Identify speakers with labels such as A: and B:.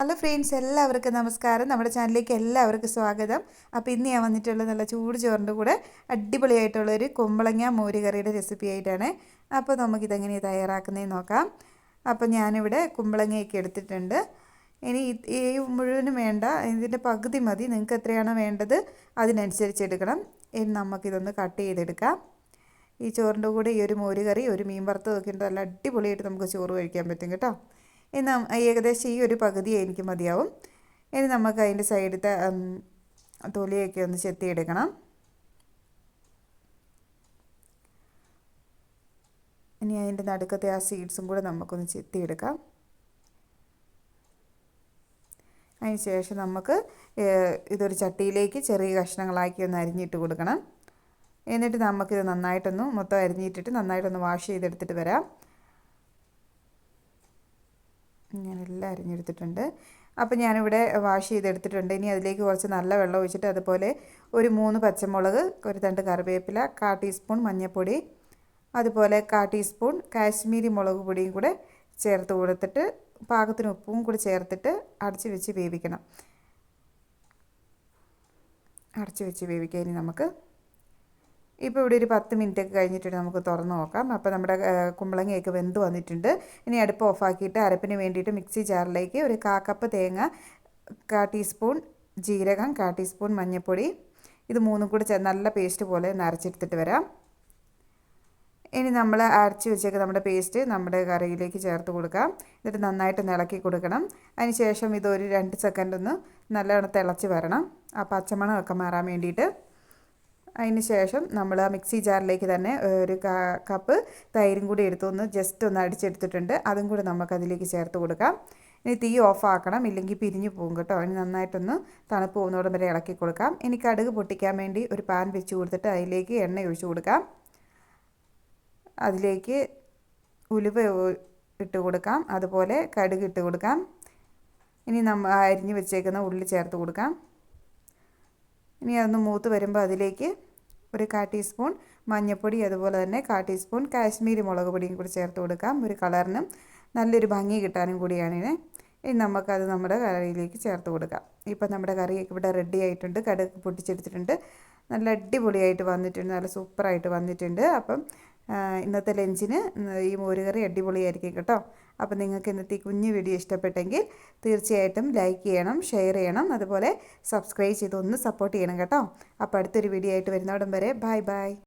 A: Hello friends, എല്ലാവർക്കും നമസ്കാരം. നമ്മുടെ ചാനലിലേക്ക് എല്ലാവർക്കും സ്വാഗതം. അപ്പോൾ ഇന്ന് ഞാൻ വന്നിട്ടുള്ളത് നല്ല ചൂട് ചോറിൻ്റെ കൂടെ അടിപൊളിയായിട്ടുള്ളൊരു കുമ്പളങ്ങ മോര് കറിയുടെ റെസിപ്പി ആയിട്ടാണ്. അപ്പോൾ നമുക്കിതെങ്ങനെ തയ്യാറാക്കുന്നതെന്ന് നോക്കാം. അപ്പോൾ ഞാനിവിടെ കുമ്പളങ്ങയൊക്കെ എടുത്തിട്ടുണ്ട്. ഇനി ഈ മുഴുവനും വേണ്ട, ഇതിൻ്റെ പകുതി മതി. നിങ്ങൾക്ക് എത്രയാണോ വേണ്ടത് അതിനനുസരിച്ച് എടുക്കണം. ഇനി നമുക്കിതൊന്ന് കട്ട് ചെയ്തെടുക്കാം. ഈ ചോറിൻ്റെ കൂടെ ഈ ഒരു മോര് കറി, ഒരു മീൻ വറുത്തതൊക്കെ ഉണ്ട്. നല്ല അടിപൊളിയായിട്ട് നമുക്ക് ചോറ് കഴിക്കാൻ പറ്റും കേട്ടോ. ഇനി ഏകദേശം ഈ ഒരു പകുതി എനിക്ക് മതിയാവും. ഇനി നമുക്ക് അതിൻ്റെ സൈഡത്തെ തൊലിയൊക്കെ ഒന്ന് ചെത്തിയെടുക്കണം. ഇനി അതിൻ്റെ നടുക്കത്തെ ആ സീഡ്സും കൂടെ നമുക്കൊന്ന് ചെത്തിയെടുക്കാം. അതിന് ശേഷം നമുക്ക് ഇതൊരു ചട്ടിയിലേക്ക് ചെറിയ കഷ്ണങ്ങളാക്കി ഒന്ന് അരിഞ്ഞിട്ട് കൊടുക്കണം. എന്നിട്ട് നമുക്കിത് നന്നായിട്ടൊന്ന് മൊത്തം അരിഞ്ഞിട്ടിട്ട് നന്നായിട്ടൊന്ന് വാഷ് ചെയ്തെടുത്തിട്ട് വരാം. ഞാനെല്ലാം അരിഞ്ഞെടുത്തിട്ടുണ്ട്. അപ്പോൾ ഞാനിവിടെ വാഷ് ചെയ്തെടുത്തിട്ടുണ്ട്. ഇനി അതിലേക്ക് കുറച്ച് നല്ല വെള്ളം ഒഴിച്ചിട്ട് അതുപോലെ ഒരു 3 പച്ചമുളക്, ഒരു തണ്ട് കറിവേപ്പില, 1/4 ടീസ്പൂൺ മഞ്ഞൾപ്പൊടി, അതുപോലെ 1/4 ടീസ്പൂൺ കാശ്മീരി മുളക് പൊടിയും കൂടെ ചേർത്ത് കൊടുത്തിട്ട് പാകത്തിന് ഉപ്പും കൂടി ചേർത്തിട്ട് അടച്ച് വെച്ച് വേവിക്കണം. അടച്ച് വെച്ച് വേവിക്കാം. ഇനി നമുക്ക് ഇപ്പോൾ ഇവിടെ ഒരു 10 മിനിറ്റൊക്കെ കഴിഞ്ഞിട്ട് നമുക്ക് തുറന്ന് നോക്കാം. അപ്പോൾ നമ്മുടെ കുമ്പളങ്ങയൊക്കെ വെന്ത് വന്നിട്ടുണ്ട്. ഇനി അടുപ്പ് ഓഫാക്കിയിട്ട് അരപ്പിന് വേണ്ടിയിട്ട് മിക്സി ജാറിലേക്ക് ഒരു 1/4 കപ്പ് തേങ്ങ, 1/4 ടീസ്പൂൺ ജീരകം, 1/4 ടീസ്പൂൺ മഞ്ഞൾപ്പൊടി, ഇത് മൂന്നും കൂടി നല്ല പേസ്റ്റ് പോലെ ഒന്ന് അരച്ചെടുത്തിട്ട് വരാം. ഇനി നമ്മൾ അരച്ച് വെച്ചേക്ക് നമ്മുടെ പേസ്റ്റ് നമ്മുടെ കറിയിലേക്ക് ചേർത്ത് കൊടുക്കാം. എന്നിട്ട് നന്നായിട്ട് ഇളക്കി കൊടുക്കണം. അതിന് ശേഷം ഇതൊരു 2 സെക്കൻഡ് ഒന്ന് നല്ലോണം തിളച്ച് വരണം, ആ പച്ചമണമൊക്കെ മാറാൻ വേണ്ടിയിട്ട്. അതിന് ശേഷം നമ്മൾ ആ മിക്സി ജാറിലേക്ക് തന്നെ ഒരു കപ്പ് തൈരും കൂടി എടുത്തൊന്ന് ജസ്റ്റ് ഒന്ന് അടിച്ചെടുത്തിട്ടുണ്ട്. അതും കൂടി നമുക്കതിലേക്ക് ചേർത്ത് കൊടുക്കാം. ഇനി തീ ഓഫ് ആക്കണം, ഇല്ലെങ്കിൽ പിരിഞ്ഞു പോകും കേട്ടോ. ഇനി നന്നായിട്ടൊന്ന് തണുപ്പ് പോകുന്നോടം വരെ ഇളക്കി കൊടുക്കാം. ഇനി കടുക് പൊട്ടിക്കാൻ വേണ്ടി ഒരു പാൻ വെച്ച് കൊടുത്തിട്ട് അതിലേക്ക് എണ്ണ ഒഴിച്ച് കൊടുക്കാം. അതിലേക്ക് ഉലുവ ഇട്ട് കൊടുക്കാം, അതുപോലെ കടുക് ഇട്ട് കൊടുക്കാം. ഇനി നമ്മൾ അരിഞ്ഞ് വെച്ചേക്കുന്ന ഉള്ളി ചേർത്ത് കൊടുക്കാം. ഇനി അതൊന്ന് മൂത്ത് വരുമ്പോൾ അതിലേക്ക് ഒരു 1/4 ടീസ്പൂൺ മഞ്ഞൾപ്പൊടി, അതുപോലെ തന്നെ 1/4 ടീസ്പൂൺ കാശ്മീരി മുളക് പൊടിയും കൂടി ചേർത്ത് കൊടുക്കാം. ഒരു കളറിനും നല്ലൊരു ഭംഗി കിട്ടാനും കൂടിയാണിത്. ഇനി നമുക്കത് നമ്മുടെ കറിയിലേക്ക് ചേർത്ത് കൊടുക്കാം. ഇപ്പം നമ്മുടെ കറിയൊക്കെ ഇവിടെ റെഡി ആയിട്ടുണ്ട്. കടുക് പൊട്ടിച്ചെടുത്തിട്ടുണ്ട്. നല്ല അടിപൊളിയായിട്ട് വന്നിട്ടുണ്ട്, നല്ല സൂപ്പറായിട്ട് വന്നിട്ടുണ്ട്. അപ്പം ഇന്നത്തെ ലഞ്ചിന് ഈ മോര് കറി അടിപൊളിയായിരിക്കും കേട്ടോ. അപ്പോൾ നിങ്ങൾക്ക് ഇന്നത്തെ കുഞ്ഞു വീഡിയോ ഇഷ്ടപ്പെട്ടെങ്കിൽ തീർച്ചയായിട്ടും ലൈക്ക് ചെയ്യണം, ഷെയർ ചെയ്യണം, അതുപോലെ സബ്സ്ക്രൈബ് ചെയ്ത് ഒന്ന് സപ്പോർട്ട് ചെയ്യണം കേട്ടോ. അപ്പോൾ അടുത്തൊരു വീഡിയോ ആയിട്ട് വരുന്നോടം വരെ ബൈ ബൈ.